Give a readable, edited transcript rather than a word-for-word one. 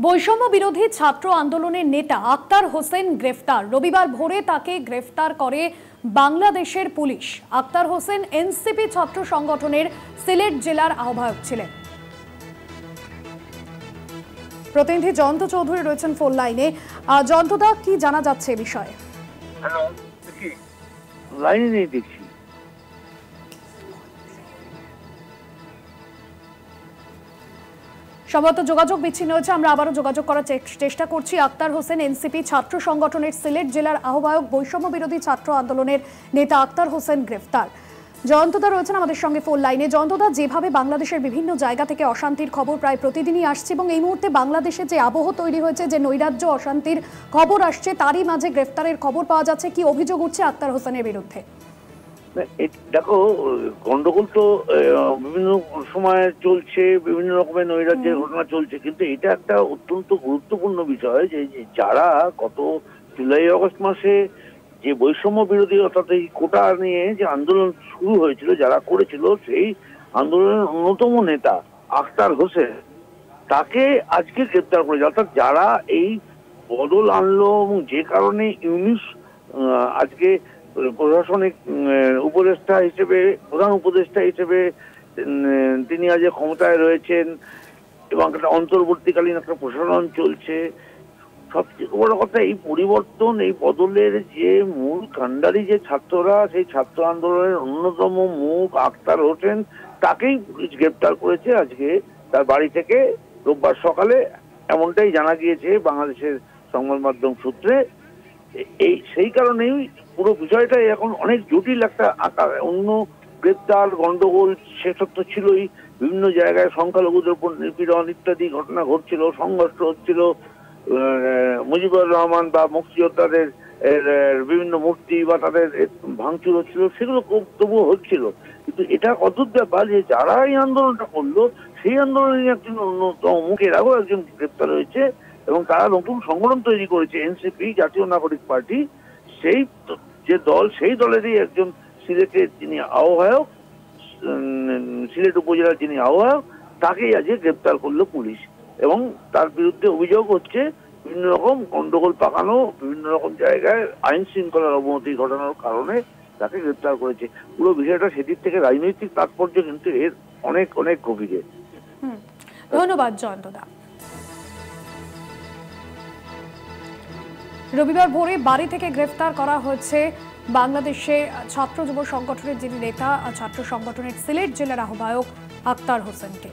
বৈষম্য বিরোধী ছাত্র আন্দোলনের নেতা আক্তার হোসেন গ্রেফতার। রবিবার ভোরে তাকে গ্রেফতার করে বাংলাদেশের পুলিশ। আক্তার হোসেন এনসিপি ছাত্র সংগঠনের সিলেট জেলার আহ্বায়ক ছিলেন। প্রতিনিধি জয়ন্ত চৌধুরী রয়েছেন ফোন লাইনে। জয়ন্তদা, কি জানা যাচ্ছে এ বিষয়ে? লাইনে নেই দেখছি। সম্ভবত যোগাযোগ বিচ্ছিন্ন হয়েছে, আমরা আবারও যোগাযোগ করার চেষ্টা করছি। আক্তার হোসেন এনসিপি ছাত্র সংগঠনের সিলেট জেলার আহ্বায়ক, বৈষম্য বিরোধী ছাত্র আন্দোলনের নেতা আক্তার হোসেন গ্রেফতার। জয়ন্তদা রয়েছেন আমাদের সঙ্গে ফোন লাইনে। জয়ন্তদা, যেভাবে বাংলাদেশের বিভিন্ন জায়গা থেকে অশান্তির খবর প্রায় প্রতিদিনই আসছে এবং এই মুহূর্তে বাংলাদেশে যে আবহ তৈরি হয়েছে, যে নৈরাজ্য অশান্তির খবর আসছে, তারই মাঝে গ্রেফতারের খবর পাওয়া যাচ্ছে, কি অভিযোগ উঠছে আক্তার হোসেনের বিরুদ্ধে? দেখো, গন্ডগোল তো বিভিন্ন সময় চলছে, বিভিন্ন রকমের নৈরাজ্যের ঘটনা চলছে, কিন্তু এটা একটা অত্যন্ত গুরুত্বপূর্ণ বিষয় যে যারা গত জুলাই আগস্ট মাসে যে বৈষম্য বিরোধী অর্থাৎ এই কোটা নিয়ে যে আন্দোলন শুরু হয়েছিল, যারা করেছিল, সেই আন্দোলনের অন্যতম নেতা আক্তার হোসেন, তাকে আজকে গ্রেপ্তার করেছে। অর্থাৎ যারা এই বদল আনলো এবং যে কারণে ইউনিশ আজকে প্রশাসনিক উপদেষ্টা হিসেবে, প্রধান উপদেষ্টা হিসেবে তিনি আজ ক্ষমতায় রয়েছেন এবং একটা অন্তর্বর্তীকালীন একটা প্রশাসন চলছে। সবচেয়ে বড় কথা, এই পরিবর্তন, এই বদলের যে মূল কাণ্ডারি যে ছাত্ররা, সেই ছাত্র আন্দোলনের অন্যতম মুখ আক্তার হোসেন, তাকেই পুলিশ গ্রেপ্তার করেছে আজকে তার বাড়ি থেকে রোববার সকালে, এমনটাই জানা গিয়েছে বাংলাদেশের সংবাদ মাধ্যম সূত্রে। সেই কারণেই পুরো বিষয়টাই এখন অনেক জটিল একটা আকার। অন্য গ্রেপ্তার, গন্ডগোল সেসব তো ছিলই, বিভিন্ন জায়গায় সংখ্যালঘুদের উপর নিপীড়ন ইত্যাদি ঘটনা ঘটছিল, সংঘর্ষ হচ্ছিল, মুজিবুর রহমান বা মুক্তিযোদ্ধাদের বিভিন্ন মূর্তি বা তাদের ভাঙচুর হচ্ছিল, সেগুলো তবুও হচ্ছিল। কিন্তু এটা অদ্ভুত ব্যাপার যে যারা এই আন্দোলনটা করলো, সেই আন্দোলনের একজন অন্যতম মুখের আগেও একজন গ্রেপ্তার হয়েছে এবং তারা নতুন সংগঠন তৈরি করেছে, এনসিপি, জাতীয় নাগরিক পার্টি। সেই যে দল, সেই দলেরই একজন সিলেটের যিনি আহ্বায়ক, সিলেট উপজেলার যিনি আহ্বায়ক, তাকেই আজকে গ্রেপ্তার করলো পুলিশ। এবং তার বিরুদ্ধে অভিযোগ হচ্ছে বিভিন্ন রকম গন্ডগোল পাকানো, বিভিন্ন রকম জায়গায় আইন শৃঙ্খলার অবনতি ঘটানোর কারণে তাকে গ্রেপ্তার করেছে। পুরো বিষয়টা সেদিক থেকে রাজনৈতিক তাৎপর্য কিন্তু এর অনেক অনেক গভীরে। ধন্যবাদ জয়ন্তদা। রবিবার ভোরে বাড়ি থেকে গ্রেফতার করা হয়েছে বাংলাদেশে ছাত্র যুব সংগঠনের যিনি নেতা, ছাত্র সংগঠনের সিলেট জেলার আহ্বায়ক আক্তার হোসেনকে।